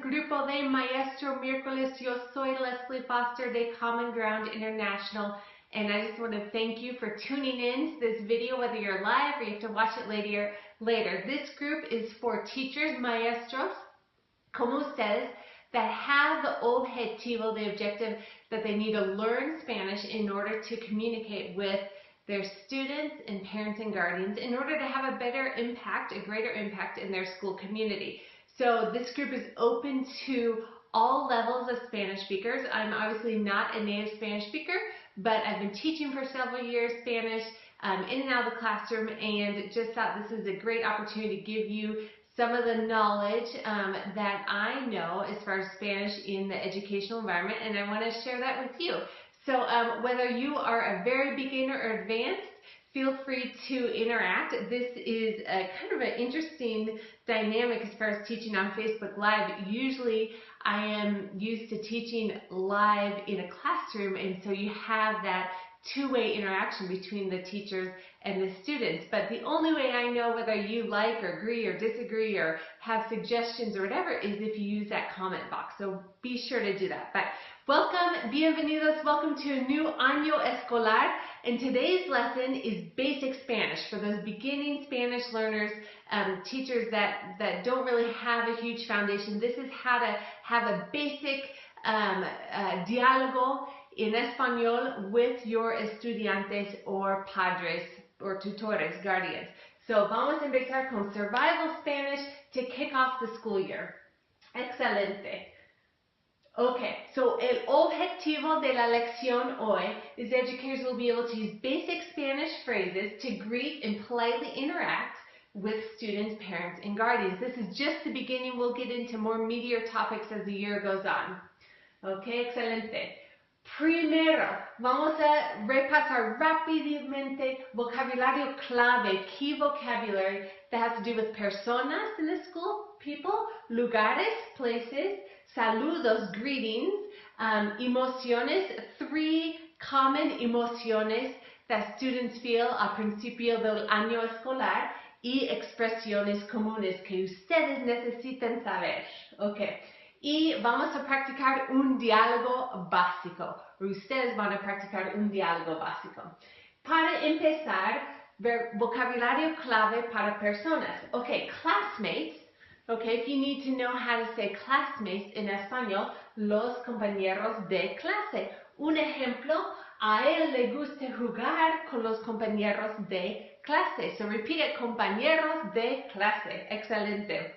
Grupo de Maestro Miércoles. Yo soy Leslie Foster de Common Ground International, and I just want to thank you for tuning in to this video, whether you're live or you have to watch it later. This group is for teachers, maestros, como ustedes, that have the objetivo, the objective that they need to learn Spanish in order to communicate with their students and parents and guardians in order to have a better impact, a greater impact in their school community. So this group is open to all levels of Spanish speakers. I'm obviously not a native Spanish speaker, but I've been teaching for several years Spanish in and out of the classroom, and just thought this is a great opportunity to give you some of the knowledge that I know as far as Spanish in the educational environment, and I want to share that with you. So whether you are a very beginner or advanced, feel free to interact. This is a kind of an interesting dynamic as far as teaching on Facebook Live. Usually I am used to teaching live in a classroom, and so you have that two-way interaction between the teachers and the students. But the only way I know whether you like or agree or disagree or have suggestions or whatever is if you use that comment box. So be sure to do that. But welcome, bienvenidos, welcome to a new año escolar. And today's lesson is basic Spanish for those beginning Spanish learners, teachers that don't really have a huge foundation. This is how to have a basic diálogo en español with your estudiantes or padres or tutores, guardians. So vamos a empezar con survival Spanish to kick off the school year. Excelente. Okay, so el objetivo de la lección hoy is educators will be able to use basic Spanish phrases to greet and politely interact with students, parents, and guardians. This is just the beginning. We'll get into more meatier topics as the year goes on. Okay, excelente. Primero, vamos a repasar rápidamente vocabulario clave, key vocabulary that has to do with personas in the school, people, lugares, places, saludos, greetings, emociones, 3 common emociones that students feel al principio del año escolar, y expresiones comunes que ustedes necesitan saber. Okay. Y vamos a practicar un diálogo básico. Ustedes van a practicar un diálogo básico. Para empezar, vocabulario clave para personas. Okay, classmates. Okay, if you need to know how to say classmates in español, los compañeros de clase. Un ejemplo, a él le gusta jugar con los compañeros de clase. So repeat it, compañeros de clase. Excelente.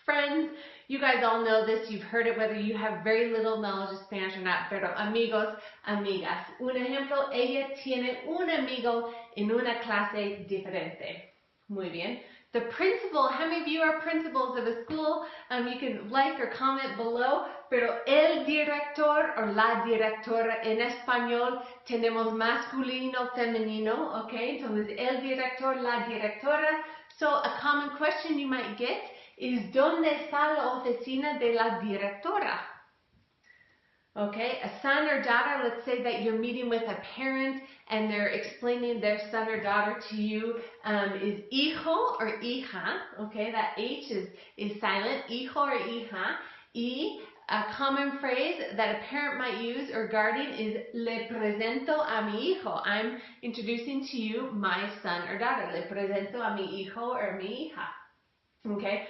Friends, you guys all know this, you've heard it whether you have very little knowledge of Spanish or not, pero amigos, amigas. Un ejemplo, ella tiene un amigo en una clase diferente. Muy bien. The principal, how many of you are principals of a school? You can like or comment below, pero el director o la directora en español tenemos masculino, femenino, okay? Entonces, el director, la directora. So a common question you might get is, ¿dónde está la oficina de la directora? Okay, a son or daughter, let's say that you're meeting with a parent and they're explaining their son or daughter to you, is hijo or hija, okay, that H is silent, hijo or hija, y a common phrase that a parent might use or guardian is, le presento a mi hijo. I'm introducing to you my son or daughter. Le presento a mi hijo or mi hija, okay.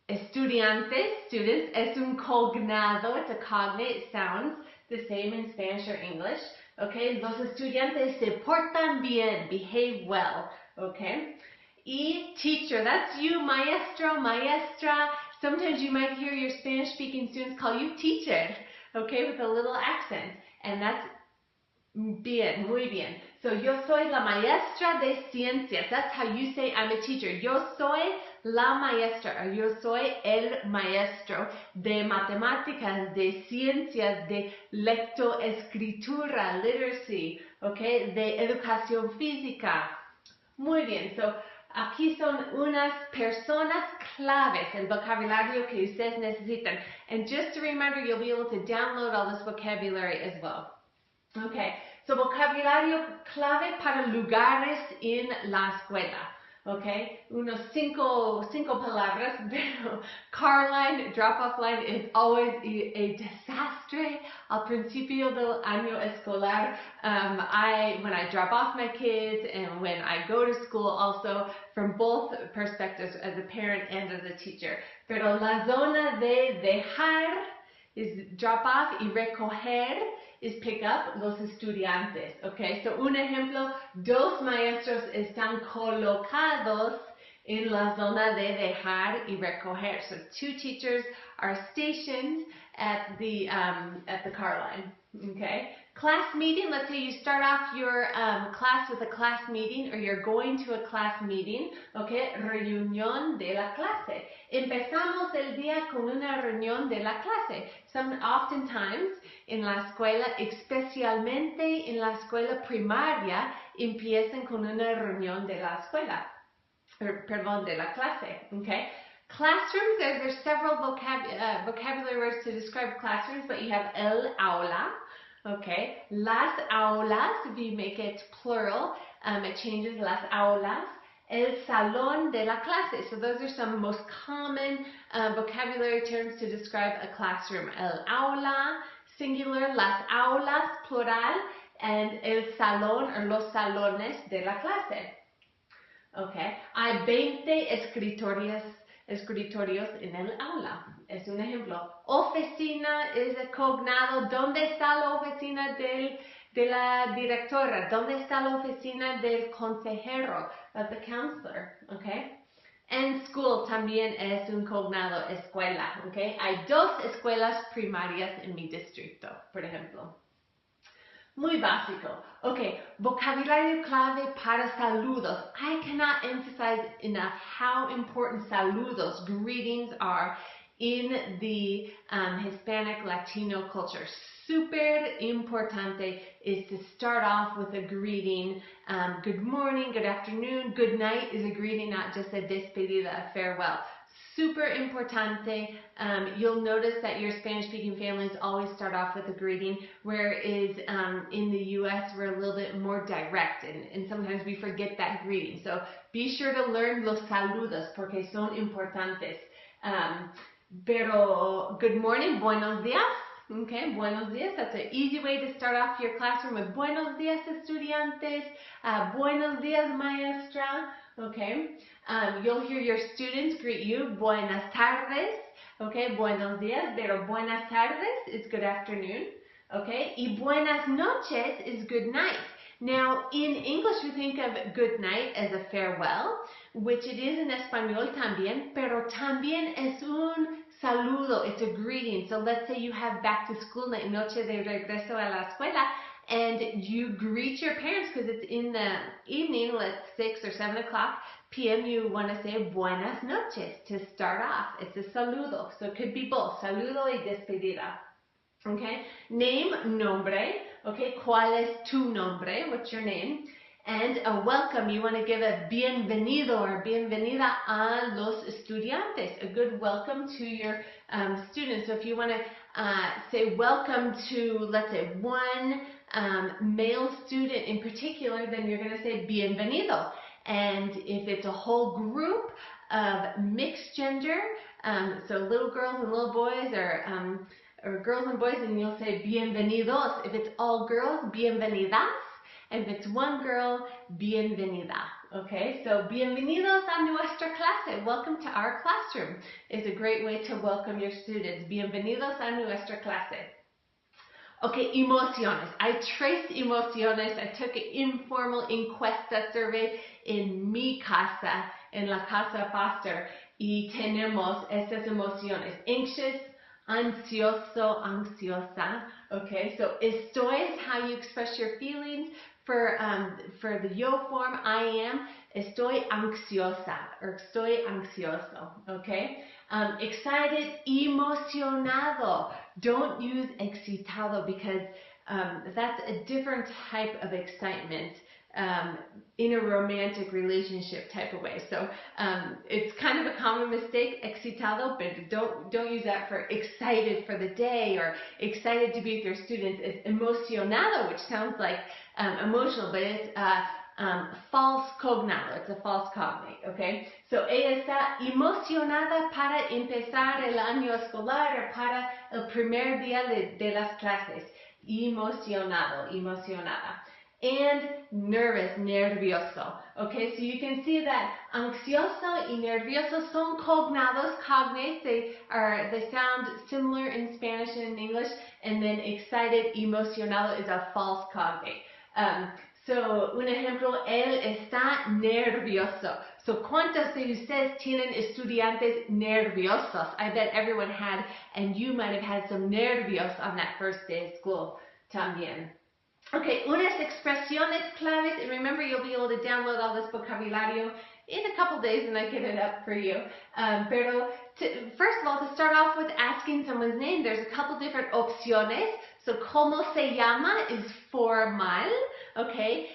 Estudiantes, students, es un cognado, it's a cognate, it sounds the same in Spanish or English, okay? Los estudiantes se portan bien, behave well, okay? Y teacher, that's you, maestro, maestra. Sometimes you might hear your Spanish-speaking students call you teacher, okay, with a little accent, and that's bien, muy bien. So, yo soy la maestra de ciencias. That's how you say I'm a teacher. Yo soy la maestra, or yo soy el maestro de matemáticas, de ciencias, de lectoescritura, literacy, okay, de educación física. Muy bien. So, aquí son unas personas claves, el vocabulario que ustedes necesitan. And just a reminder, you'll be able to download all this vocabulary as well. Okay, so vocabulario clave para lugares en la escuela. Okay, unos cinco palabras, pero car line, drop-off line is always a desastre al principio del año escolar. When I drop off my kids and when I go to school also, from both perspectives, as a parent and as a teacher. Pero la zona de dejar is drop off y recoger is pick up los estudiantes. Okay, so un ejemplo, dos maestros están colocados en la zona de dejar y recoger. So two teachers are stationed at the car line. Okay, class meeting. Let's say you start off your class with a class meeting, or you're going to a class meeting. Okay, reunión de la clase. Empezamos el día con una reunión de la clase. Oftentimes en la escuela, especialmente en la escuela primaria, empiezan con una reunión de la escuela. Perdón, de la clase. Okay. Classrooms, there's several vocabulary words to describe classrooms, but you have el aula, okay, las aulas, if you make it plural, it changes las aulas, el salón de la clase. So those are some most common vocabulary terms to describe a classroom. El aula, singular, las aulas, plural, and el salón or los salones de la clase. Okay, hay 20 escritorios en el aula. Es un ejemplo. Oficina es el cognado. ¿Dónde está la oficina de la directora? ¿Dónde está la oficina del consejero? Of the counselor. Okay. And school también es un cognado, escuela. Okay. Hay dos escuelas primarias en mi distrito, por ejemplo. Muy básico. Okay, vocabulario clave para saludos. I cannot emphasize enough how important saludos, greetings, are in the Hispanic Latino culture. Super importante is to start off with a greeting. Good morning, good afternoon, good night is a greeting, not just a despedida, a farewell. Super importante. You'll notice that your Spanish-speaking families always start off with a greeting, whereas in the U.S. we're a little bit more direct, and sometimes we forget that greeting. So be sure to learn los saludos, porque son importantes. Pero good morning, buenos días. Okay, buenos días. That's an easy way to start off your classroom with buenos días, estudiantes. Buenos días, maestra. Okay. You'll hear your students greet you, buenas tardes, okay, buenos días, pero buenas tardes is good afternoon, okay, y buenas noches is good night. Now, in English, we think of good night as a farewell, which it is in español también, pero también es un saludo, it's a greeting. So let's say you have back to school night, noche de regreso a la escuela, and you greet your parents because it's in the evening, like 6 or 7 o'clock p.m. You want to say buenas noches to start off. It's a saludo, so it could be both, saludo y despedida. Okay, name, nombre. Okay, ¿cuál es tu nombre? What's your name? And a welcome, you want to give a bienvenido or bienvenida a los estudiantes, a good welcome to your students. So if you want to say welcome to, let's say, one male student in particular, then you're going to say bienvenido. And if it's a whole group of mixed gender, so little girls and little boys, or girls and boys, then you'll say bienvenidos. If it's all girls, bienvenidas. And if it's one girl, bienvenida. Okay, so bienvenidos a nuestra clase. Welcome to our classroom is a great way to welcome your students. Bienvenidos a nuestra clase. Okay, emociones. I traced emociones. I took an informal encuesta survey in mi casa, en la casa Foster, y tenemos estas emociones. Anxious, ansioso, ansiosa. Okay, so estoy is how you express your feelings. For the yo form, I am, estoy ansiosa, or estoy ansioso, okay? Excited, emocionado. Don't use excitado because that's a different type of excitement in a romantic relationship type of way. So it's kind of a common mistake, excitado, but don't use that for excited for the day or excited to be with your students. It's emocionado, which sounds like emotional, but it's false cognado. It's a false cognate, okay? So ella está emocionada para empezar el año escolar o para el primer día de las clases. Emocionado, emocionada. And nervous, nervioso. Okay, so you can see that ansioso y nervioso son cognados, cognates. They sound similar in Spanish and in English. And then excited, emocionado is a false cognate. So, un ejemplo, él está nervioso. So, ¿cuántos de ustedes tienen estudiantes nerviosos? I bet everyone had, and you might have had some nervios on that first day of school también. Okay, unas expresiones claves, and remember you'll be able to download all this vocabulario in a couple days and I get it up for you. First of all, to start off with asking someone's name, there's a couple different opciones. So, ¿cómo se llama? Is formal, okay?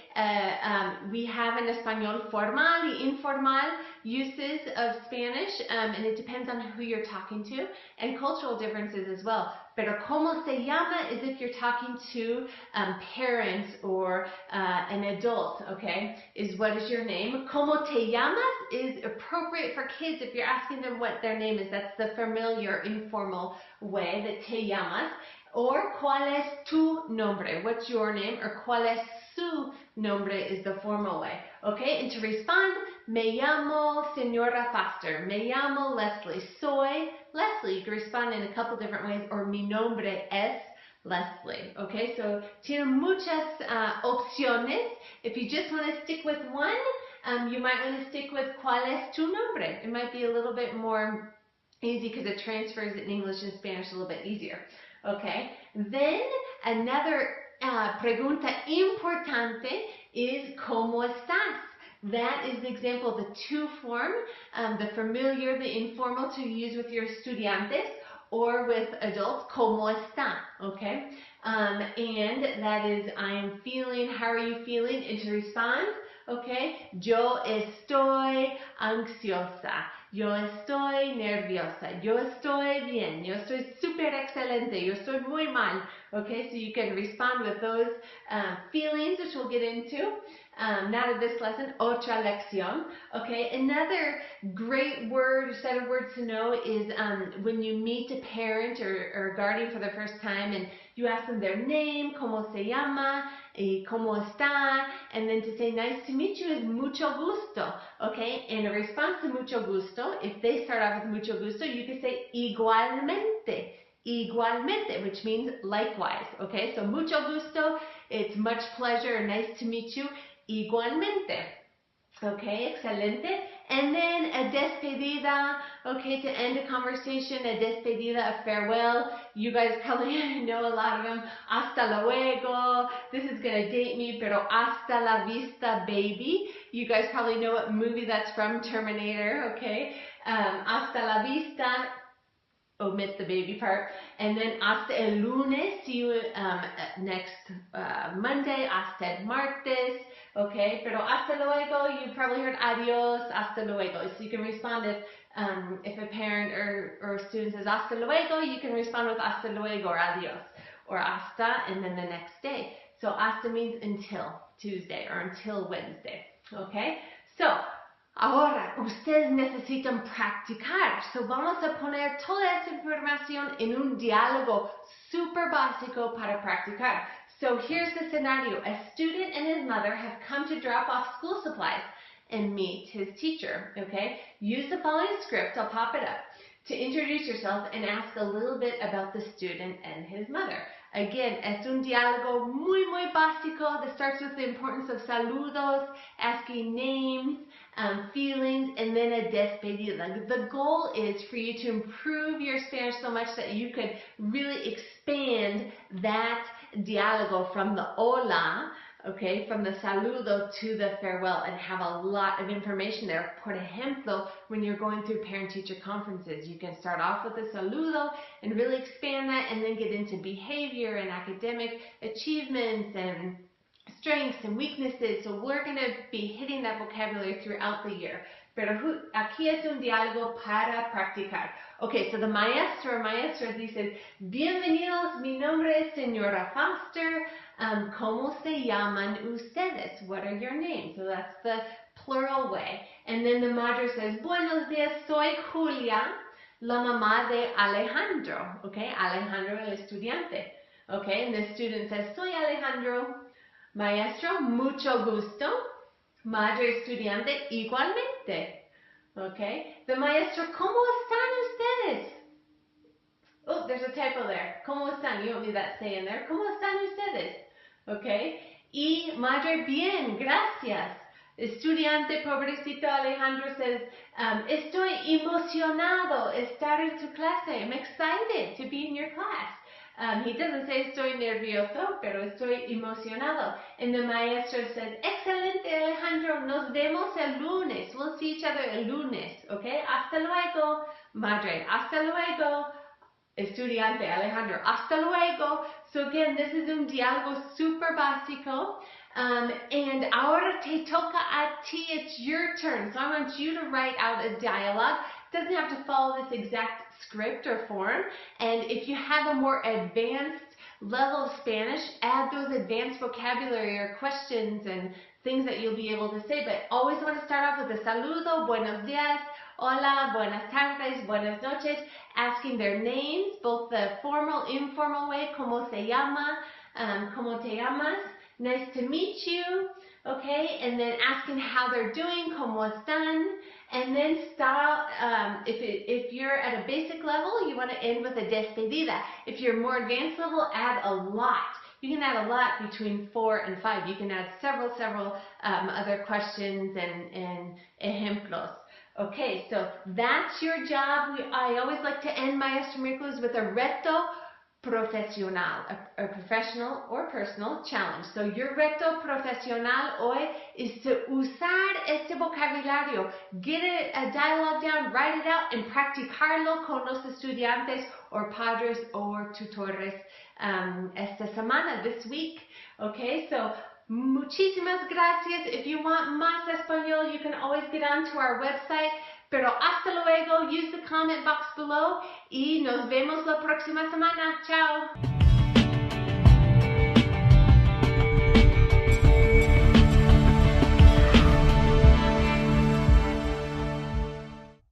We have in español formal y informal uses of Spanish, and it depends on who you're talking to, and cultural differences as well. Pero ¿cómo se llama? Is if you're talking to parents or an adult, okay? Is what is your name? ¿Cómo te llamas? Is appropriate for kids if you're asking them what their name is. That's the familiar, informal way that te llamas. Or, ¿cuál es tu nombre? What's your name? Or, ¿cuál es su nombre? Is the formal way. Okay, and to respond, me llamo Señora Foster. Me llamo Leslie. Soy Leslie. You can respond in a couple different ways. Or, mi nombre es Leslie. Okay, so tiene muchas opciones. If you just want to stick with one, you might want to stick with ¿cuál es tu nombre? It might be a little bit more easy because it transfers in English and Spanish a little bit easier. Okay, then another pregunta importante is ¿cómo estás? That is the example of the to form, the familiar, the informal to use with your estudiantes or with adults, ¿cómo está? Okay, and that is I am feeling, how are you feeling? And to respond, okay, yo estoy ansiosa. Yo estoy nerviosa. Yo estoy bien. Yo estoy súper excelente. Yo estoy muy mal. Okay, so you can respond with those feelings, which we'll get into. Not of this lesson. Otra lección. Okay, another great word, set of words to know is when you meet a parent or guardian for the first time and you ask them their name, ¿cómo se llama? Y ¿cómo está? And then to say nice to meet you is mucho gusto. Okay, and a response to mucho gusto, if they start off with mucho gusto, you can say igualmente. Igualmente, which means likewise. Okay, so mucho gusto, it's much pleasure or nice to meet you. Igualmente. Okay, excelente. And then a despedida, okay, to end a conversation, a despedida, a farewell. You guys probably know a lot of them. Hasta luego. This is going to date me, pero hasta la vista, baby. You guys probably know what movie that's from, Terminator, okay? Hasta la vista. Omit the baby part. And then hasta el lunes, see you next Monday, hasta el martes, okay? Pero hasta luego, you probably heard adios, hasta luego. So you can respond if a parent or student says hasta luego, you can respond with hasta luego or adios. Or hasta and then the next day. So hasta means until Tuesday or until Wednesday, okay? So, ahora, ustedes necesitan practicar. So, vamos a poner toda esta información en un diálogo super básico para practicar. So, here's the scenario. A student and his mother have come to drop off school supplies and meet his teacher, okay? Use the following script, I'll pop it up, to introduce yourself and ask a little bit about the student and his mother. Again, es un diálogo muy básico that starts with the importance of saludos, asking names, feelings, and then a despedida. The goal is for you to improve your Spanish so much that you could really expand that diálogo from the hola, okay, from the saludo to the farewell and have a lot of information there. Por ejemplo, when you're going through parent-teacher conferences, you can start off with the saludo and really expand that and then get into behavior and academic achievements and strengths and weaknesses. So we're going to be hitting that vocabulary throughout the year. pero aquí es un diálogo para practicar. Okay, so the maestro or maestras dice, bienvenidos, mi nombre es señora Foster. ¿Cómo se llaman ustedes? What are your names? So that's the plural way. And then the madre says, buenos días, soy Julia, la mamá de Alejandro. Okay, Alejandro el estudiante. Okay, and the student says, soy Alejandro. Maestro, mucho gusto. Madre estudiante, igualmente. Okay, the maestro, ¿cómo están ustedes? Oh, there's a typo there. ¿Cómo están? You don't need that say in there. ¿Cómo están ustedes? Okay, y madre, bien, gracias. Estudiante, pobrecito Alejandro says, estoy emocionado estar en tu clase. I'm excited to be in your class. He doesn't say estoy nervioso, pero estoy emocionado. And the maestro says, excelente Alejandro, nos vemos el lunes. We'll see each other el lunes, okay? Hasta luego, madre. Hasta luego, estudiante Alejandro. Hasta luego. So again, this is un diálogo super básico. And ahora te toca a ti, it's your turn. So I want you to write out a dialogue. It doesn't have to follow this exact script or form. And if you have a more advanced level of Spanish, add those advanced vocabulary or questions and things that you'll be able to say. But always want to start off with a saludo, buenos días, hola, buenas tardes, buenas noches, asking their names, both the formal, informal way, como se llama, como te llamas, nice to meet you, okay, and then asking how they're doing, como están, and then start, if you're at a basic level, you want to end with a despedida. If you're more advanced level, add a lot. You can add a lot between 4 and 5. You can add several other questions and ejemplos. Okay, so that's your job. I always like to end Maestro Miércoles with a reto profesional, a professional or personal challenge. So your reto profesional hoy is to usar este vocabulario. Get a dialogue down, write it out, and practicarlo con los estudiantes or padres or tutores esta semana, this week. Okay, so muchísimas gracias. If you want más español, you can always get onto our website. Pero hasta luego, use the comment box below y nos vemos la próxima semana. Chao.